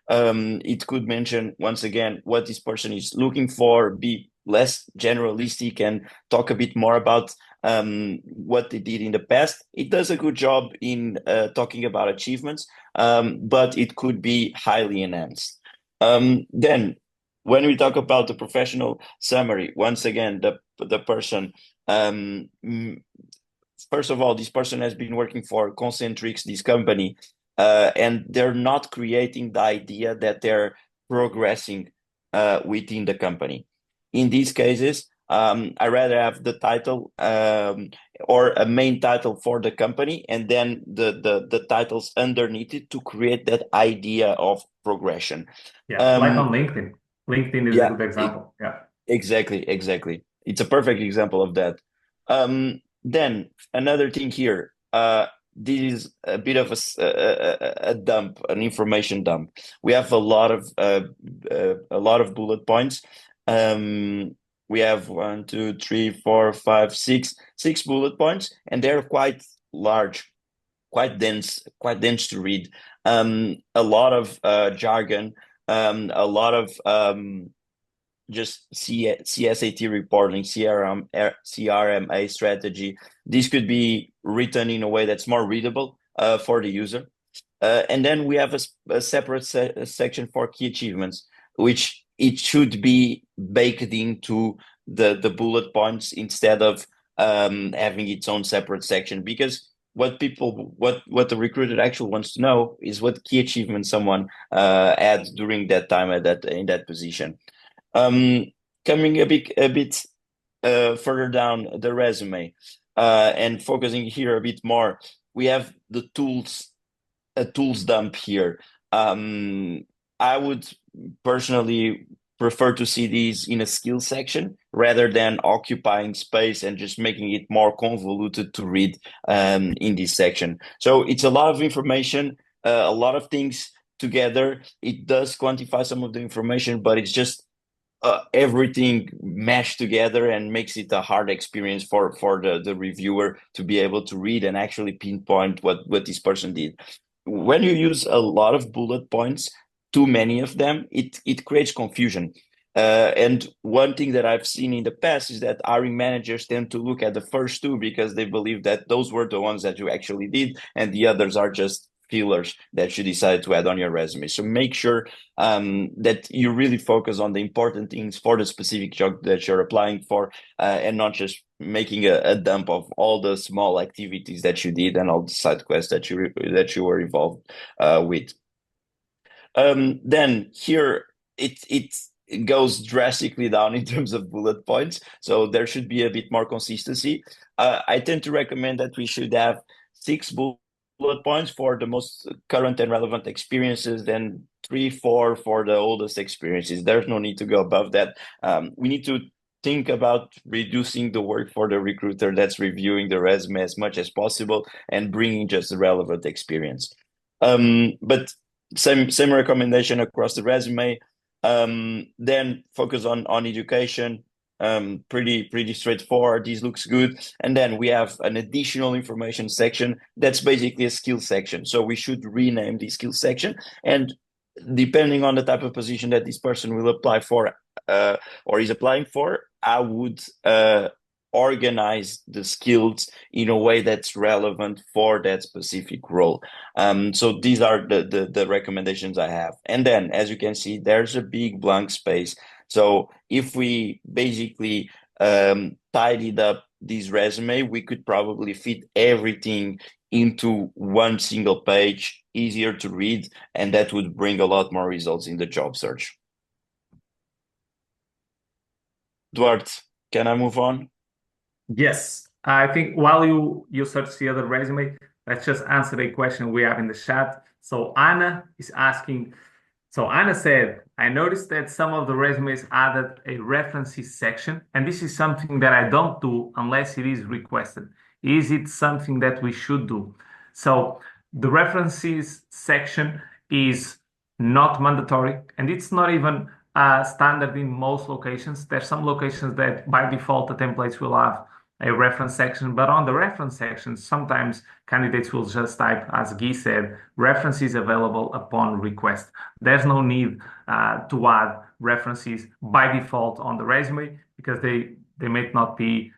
It could mention once again what this person is looking for, be less generalistic, and talk a bit more about what they did in the past. It does a good job in talking about achievements, but it could be highly enhanced. Then, when we talk about the professional summary, once again, the person. First of all, this person has been working for Concentrix, this company, and they're not creating the idea that they're progressing within the company. In these cases, I rather have the title or a main title for the company, and then the titles underneath it to create that idea of progression. Yeah, like Um, on LinkedIn. LinkedIn is a yeah, good example. Yeah. exactly. It's a perfect example of that. Then another thing here, this is a bit of a dump, an information dump. We have a lot of bullet points. Um, we have one, two, three, four, five, six bullet points, and they're quite large, quite dense to read. A lot of jargon, a lot of just CSAT reporting, CRMA strategy. This could be written in a way that's more readable for the user. And then we have a separate section for key achievements, which it should be baked into the bullet points instead of having its own separate section. Because what the recruiter actually wants to know is what key achievement someone had during that time at that in that position. Um, Coming a bit further down the resume and focusing here a bit more, we have the tools, a tools dump here. I would personally prefer to see these in a skill section rather than occupying space and just making it more convoluted to read in this section. So it's a lot of information, a lot of things together. It does quantify some of the information, but it's just everything meshed together and makes it a hard experience for the reviewer to be able to read and actually pinpoint what this person did. When you use a lot of bullet points, too many of them, it creates confusion. And one thing that I've seen in the past is that hiring managers tend to look at the first two because they believe that those were the ones that you actually did, and the others are just fillers that you decided to add on your resume. So make sure that you really focus on the important things for the specific job that you're applying for, and not just making a dump of all the small activities that you did and all the side quests that you were involved with. Then here it goes drastically down in terms of bullet points, so there should be a bit more consistency. I tend to recommend that we should have six bullet points for the most current and relevant experiences, then three, four for the oldest experiences. There's no need to go above that. We need to think about reducing the work for the recruiter that's reviewing the resume as much as possible and bringing just the relevant experience. But same recommendation across the resume. Then focus on education. Pretty straightforward. This looks good. And then we have an additional information section that's basically a skill section. So we should rename the skill section, and depending on the type of position that this person will apply for, or is applying for, I would organize the skills in a way that's relevant for that specific role. So these are the recommendations I have. And then, as you can see, there's a big blank space. So if we basically tidied up this resume, we could probably fit everything into one single page, easier to read, and that would bring a lot more results in the job search. Duarte, can I move on? Yes, I think while you search the other resume, let's just answer a question we have in the chat. So Anna is asking, so Anna said, I noticed that some of the resumes added a references section, and this is something that I don't do unless it is requested. Is it something that we should do? So the references section is not mandatory, and it's not even standard in most locations. There's some locations that by default the templates will have a reference section, but on the reference section, sometimes candidates will just type, as Guy said, references available upon request. There's no need to add references by default on the resume because they might not be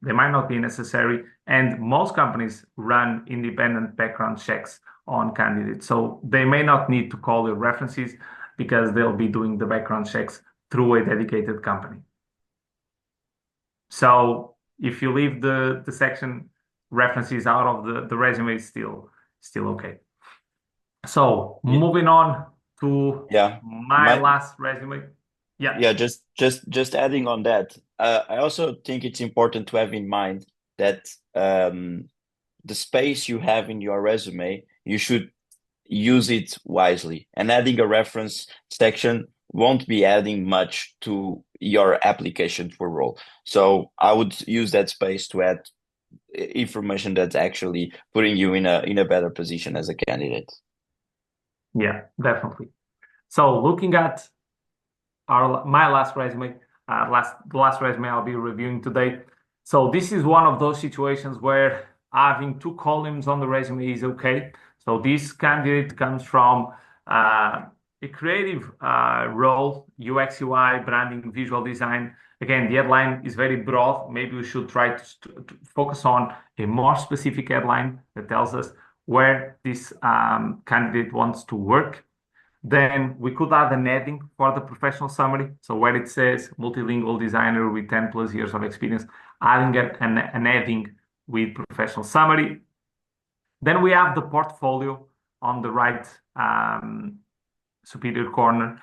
necessary. And most companies run independent background checks on candidates, so they may not need to call your references because they'll be doing the background checks through a dedicated company. So if you leave the section references out of the resume, it's still okay. So moving on to my last resume. Yeah, just adding on that. I also think it's important to have in mind that the space you have in your resume, you should use it wisely. And adding a reference section won't be adding much to your application for role. So I would use that space to add information that's actually putting you in a better position as a candidate. Yeah, definitely. So looking at my last resume, the last resume I'll be reviewing today. So this is one of those situations where having two columns on the resume is okay. So this candidate comes from a creative role, UX, UI, branding, visual design. Again, the headline is very broad. Maybe we should try to focus on a more specific headline that tells us where this candidate wants to work. Then we could add an heading for the professional summary. So where it says multilingual designer with 10 plus years of experience, adding an heading with professional summary. Then we have the portfolio on the right superior corner.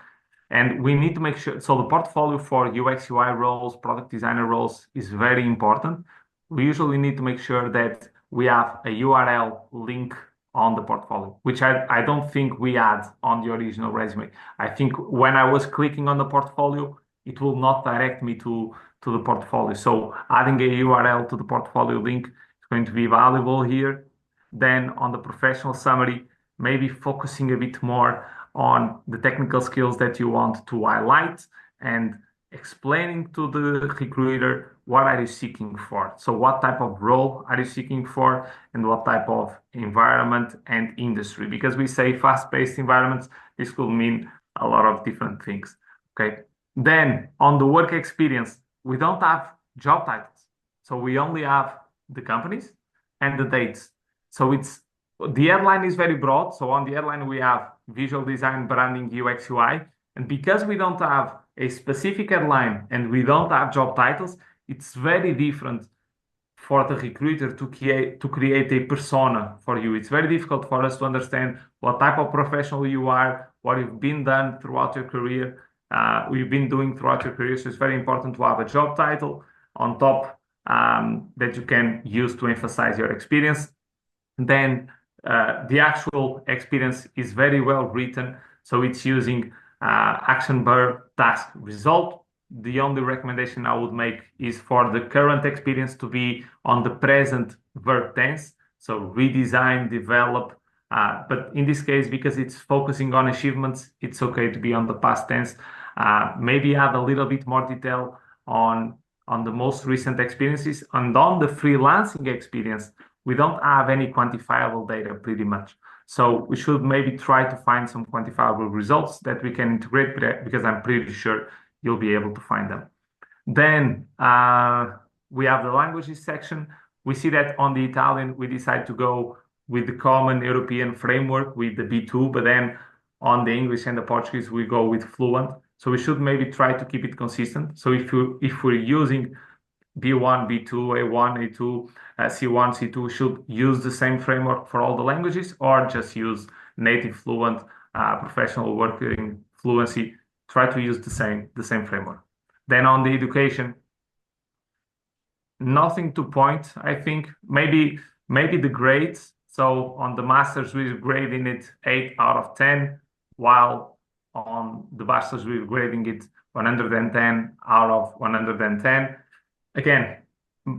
And we need to make sure, so the portfolio for UX, UI roles, product designer roles is very important. We usually need to make sure that we have a URL link on the portfolio, which I don't think we had on the original resume. I think when I was clicking on the portfolio, it will not direct me to the portfolio. So adding a URL to the portfolio link is going to be valuable here. Then on the professional summary, maybe focusing a bit more on the technical skills that you want to highlight and explaining to the recruiter what are you seeking for. So what type of role are you seeking for and what type of environment and industry? Because we say fast-paced environments, this could mean a lot of different things. Okay. Then on the work experience, we don't have job titles. So we only have the companies and the dates. So the headline is very broad. So on the headline, we have visual design, branding, UX, UI. And because we don't have a specific headline and we don't have job titles, it's very different for the recruiter to create a persona for you. It's very difficult for us to understand what type of professional you are, what you've been done throughout your career, we've been doing throughout your career. So it's very important to have a job title on top that you can use to emphasize your experience. Then the actual experience is very well written. So it's using action, verb, task, result. the only recommendation I would make is for the current experience to be on the present verb tense. So redesign, develop. But in this case, because it's focusing on achievements, it's okay to be on the past tense. Maybe add a little bit more detail on the most recent experiences. And on the freelancing experience, we don't have any quantifiable data pretty much. So we should maybe try to find some quantifiable results that we can integrate because I'm pretty sure you'll be able to find them. Then we have the languages section. We see that on the Italian, we decide to go with the common European framework with the B2, but then on the English and the Portuguese, we go with fluent. So we should maybe try to keep it consistent. So if we're using B1, B2, A1, A2, C1, C2, should use the same framework for all the languages or just use native fluent, professional working fluency. Try to use the same framework. Then on the education, nothing to point. I think maybe the grades. So on the masters, we're grading it 8 out of 10, while on the bachelor's, we're grading it 110 out of 110. Again,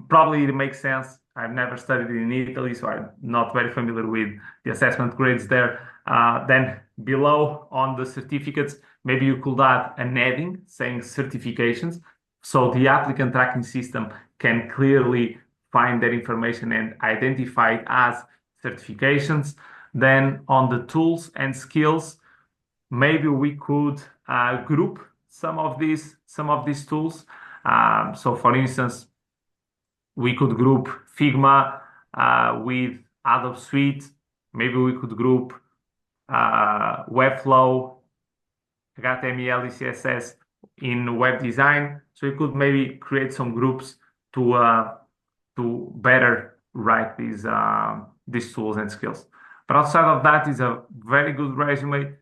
probably it makes sense. I've never studied in Italy, so I'm not very familiar with the assessment grades there. Then below on the certificates, maybe you could add an heading saying certifications. So the applicant tracking system can clearly find that information and identify it as certifications. Then on the tools and skills, maybe we could group some of these tools. So for instance, we could group Figma with Adobe Suite. Maybe we could group Webflow, HTML, CSS in web design. So we could maybe create some groups to better write these tools and skills. But outside of that, is a very good resume.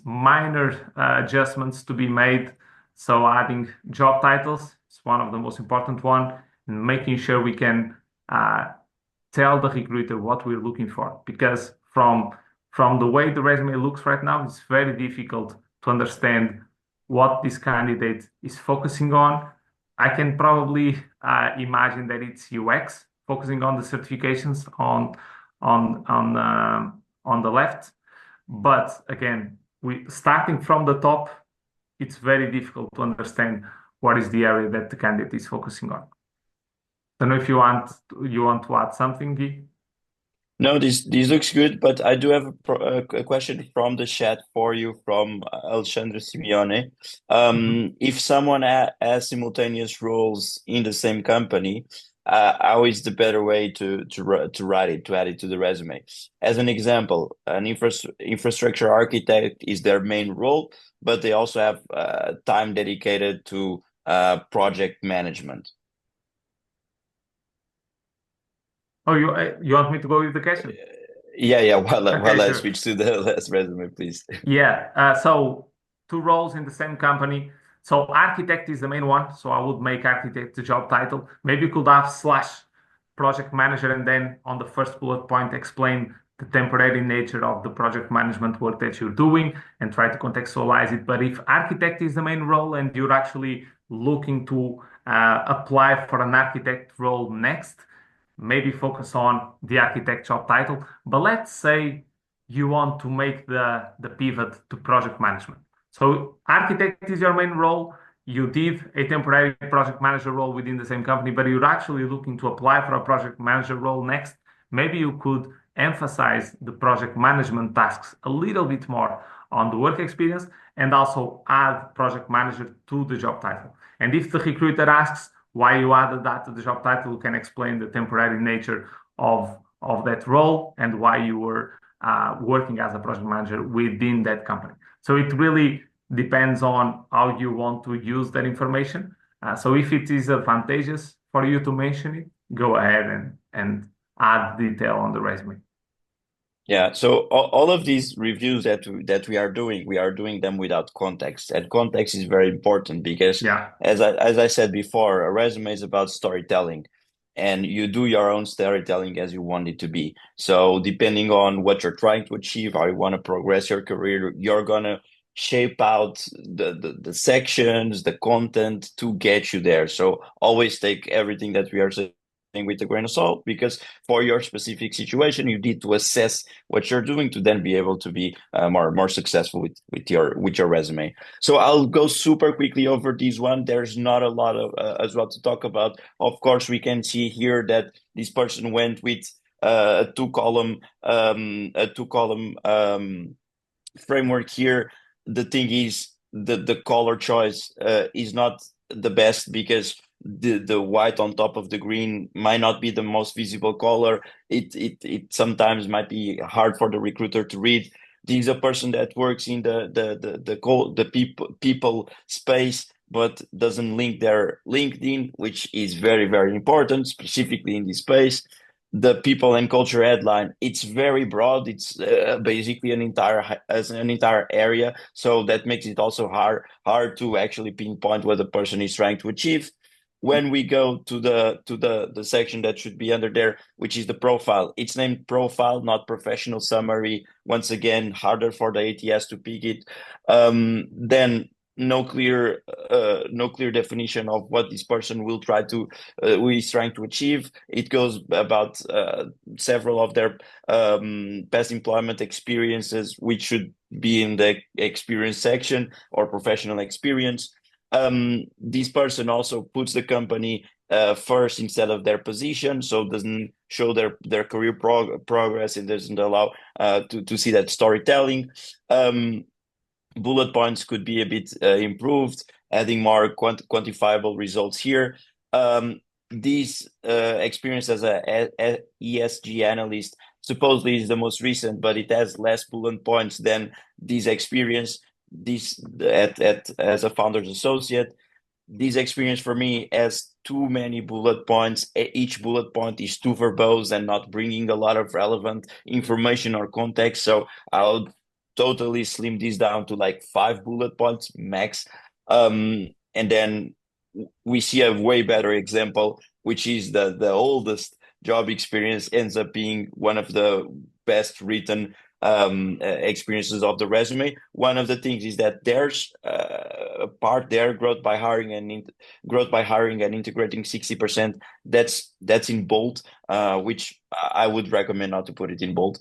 Minor adjustments to be made. So adding job titles is one of the most important one, and making sure we can tell the recruiter what we're looking for. Because from the way the resume looks right now, it's very difficult to understand what this candidate is focusing on. I can probably imagine that it's UX, focusing on the certifications on the left. But again, starting from the top, it's very difficult to understand what is the area that the candidate is focusing on. I don't know if you want to add something, Guy? No, this looks good, but I do have a question from the chat for you from Alexandre Simeone. If someone has simultaneous roles in the same company, how is the better way to write it, to add it to the resume? As an example, an infrastructure architect is their main role, but they also have time dedicated to project management. Oh, you want me to go with the question? Yeah. While Okay, I sure. switch to the last resume, please. Yeah. So 2 roles in the same company. So architect is the main one. So I would make architect the job title. Maybe you could have slash project manager, and then on the first bullet point explain the temporary nature of the project management work that you're doing and try to contextualize it. But if architect is the main role and you're actually looking to apply for an architect role next, maybe focus on the architect job title. But let's say you want to make the pivot to project management. So architect is your main role. You did a temporary project manager role within the same company, but you're actually looking to apply for a project manager role next. Maybe you could emphasize the project management tasks a little bit more on the work experience and also add project manager to the job title. And if the recruiter asks why you added that to the job title, you can explain the temporary nature of that role and why you were working as a project manager within that company. So it really depends on how you want to use that information. So if it is advantageous for you to mention it, go ahead and add detail on the resume. Yeah, so all of these reviews that we are doing them without context, and context is very important because, Yeah. as I said before, a resume is about storytelling, and you do your own storytelling as you want it to be. So depending on what you're trying to achieve, how you want to progress your career, you're gonna shape out the sections, the content to get you there. So always take everything that we are saying with a grain of salt, because for your specific situation, you need to assess what you're doing to then be able to be more successful with your resume. So I'll go super quickly over this one. There's not a lot of as well to talk about. Of course, we can see here that this person went with a two column framework here. The thing is, the color choice is not the best, because the white on top of the green might not be the most visible color. It sometimes might be hard for the recruiter to read. This is a person that works in the people space, but doesn't link their LinkedIn, which is very, very important, specifically in this space. The people and culture headline, it's very broad. It's basically an entire area, so that makes it also hard to actually pinpoint what the person is trying to achieve. When we go to the section that should be under there, which is the profile, it's named profile, not professional summary. Once again, harder for the ATS to pick it. Then no clear definition of what this person will try to who is trying to achieve. It goes about several of their past employment experiences, which should be in the experience section, or professional experience. This person also puts the company first instead of their position, so doesn't show their career progress, and doesn't allow to see that storytelling. Bullet points could be a bit improved, adding more quantifiable results here. This experience as a ESG analyst supposedly is the most recent, but it has less bullet points than this experience. This as a founder's associate, this experience for me has too many bullet points. Each bullet point is too verbose and not bringing a lot of relevant information or context. So I'll totally slim this down to like 5 bullet points max. And then we see a way better example, which is the oldest job experience ends up being one of the best written experiences of the resume. One of the things is that there's a part there, growth by hiring and integrating 60%. That's in bold, which I would recommend not to put it in bold.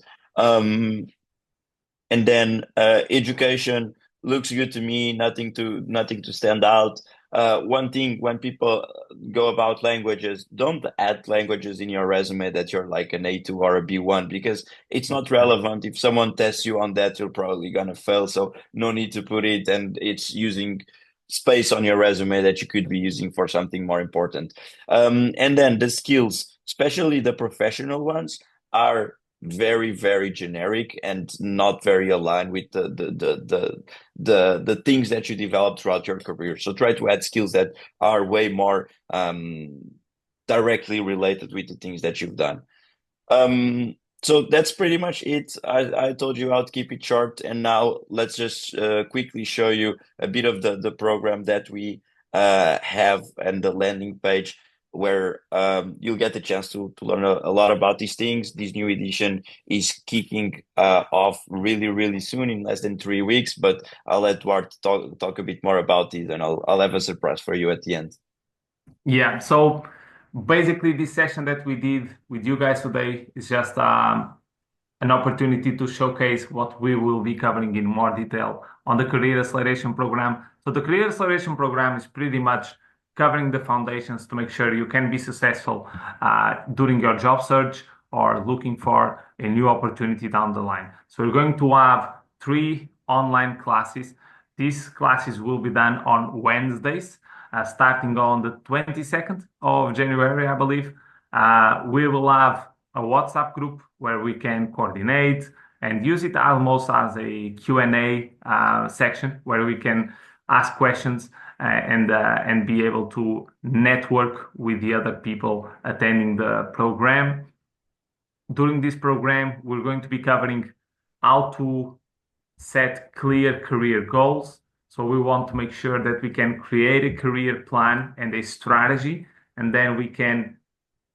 And then education looks good to me. Nothing to stand out. One thing, when people go about languages, don't add languages in your resume that you're like an A2 or a B1, because it's not relevant. If someone tests you on that, you're probably gonna fail. So no need to put it, and it's using space on your resume that you could be using for something more important. And then the skills, especially the professional ones, are very, very generic and not very aligned with the things that you develop throughout your career. So try to add skills that are way more directly related with the things that you've done. So that's pretty much it. I told you how to keep it short, and now let's just quickly show you a bit of the program that we have, and the landing page, where you'll get the chance to learn a lot about these things. This new edition is kicking off really, really soon, in less than 3 weeks, but I'll let Duarte talk a bit more about it, and I'll have a surprise for you at the end. Yeah, so basically, this session that we did with you guys today is just an opportunity to showcase what we will be covering in more detail on the Career Acceleration Program. So the Career Acceleration Program is pretty much covering the foundations to make sure you can be successful during your job search or looking for a new opportunity down the line. So we're going to have 3 online classes. These classes will be done on Wednesdays, starting on the 22nd of January, I believe. We will have a WhatsApp group where we can coordinate and use it almost as a Q&A section, where we can ask questions and be able to network with the other people attending the program. During this program, we're going to be covering how to set clear career goals. So we want to make sure that we can create a career plan and a strategy, and then we can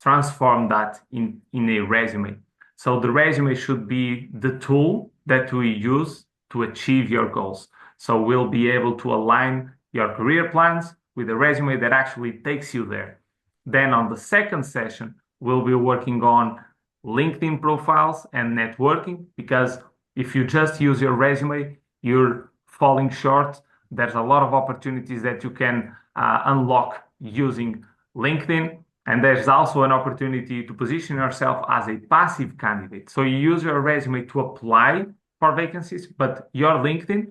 transform that in a resume. So the resume should be the tool that we use to achieve your goals. So we'll be able to align your career plans with a resume that actually takes you there. Then on the second session, we'll be working on LinkedIn profiles and networking, because if you just use your resume, you're falling short. There's a lot of opportunities that you can unlock using LinkedIn. And there's also an opportunity to position yourself as a passive candidate. So you use your resume to apply for vacancies, but your LinkedIn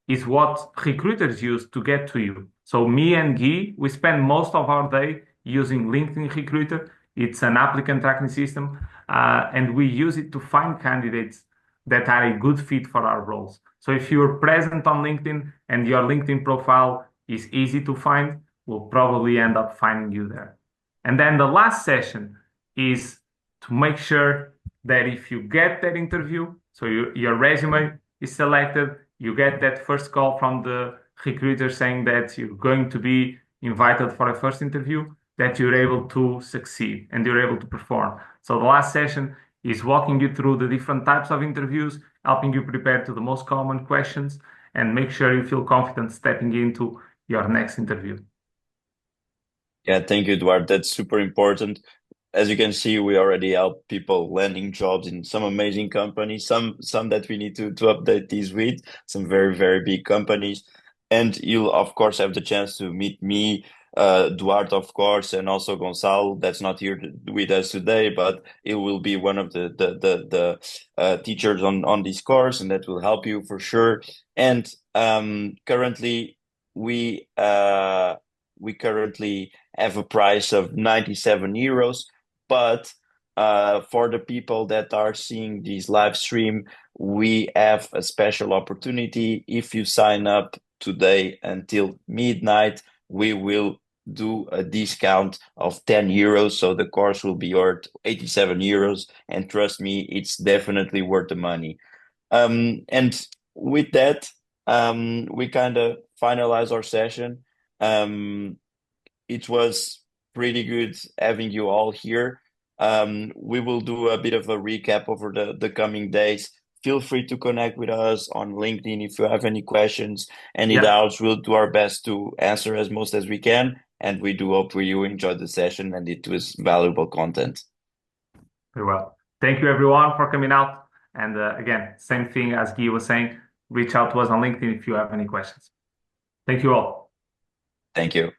is what recruiters use to get to you. So me and Guy, we spend most of our day using LinkedIn Recruiter. It's an applicant tracking system, and we use it to find candidates that are a good fit for our roles. So if you're present on LinkedIn and your LinkedIn profile is easy to find, we'll probably end up finding you there. And then the last session is to make sure that if you get that interview, so your resume is selected, you get that first call from the recruiter saying that you're going to be invited for a first interview, that you're able to succeed and you're able to perform. So the last session is walking you through the different types of interviews, helping you prepare to the most common questions, and make sure you feel confident stepping into your next interview. Yeah, thank you, Duarte. That's super important. As you can see, we already help people landing jobs in some amazing companies, some that we need to update these with, some very, very big companies. And you'll of course have the chance to meet me, Duarte, of course, and also Gonçalo, that's not here with us today, but it will be one of the teachers on this course, and that will help you for sure. And currently we currently have a price of 97 euros. But for the people that are seeing this live stream, we have a special opportunity. If you sign up today until midnight, we will do a discount of 10 euros. So the course will be worth 87 euros. And trust me, it's definitely worth the money. And with that, we kind of finalize our session. It was pretty good having you all here. We will do a bit of a recap over the coming days. Feel free to connect with us on LinkedIn if you have any questions, any doubts. We'll do our best to answer as most as we can. And we do hope you enjoyed the session and it was valuable content. Very well. Thank you, everyone, for coming out. And again, same thing as Guy was saying, reach out to us on LinkedIn if you have any questions. Thank you all. Thank you.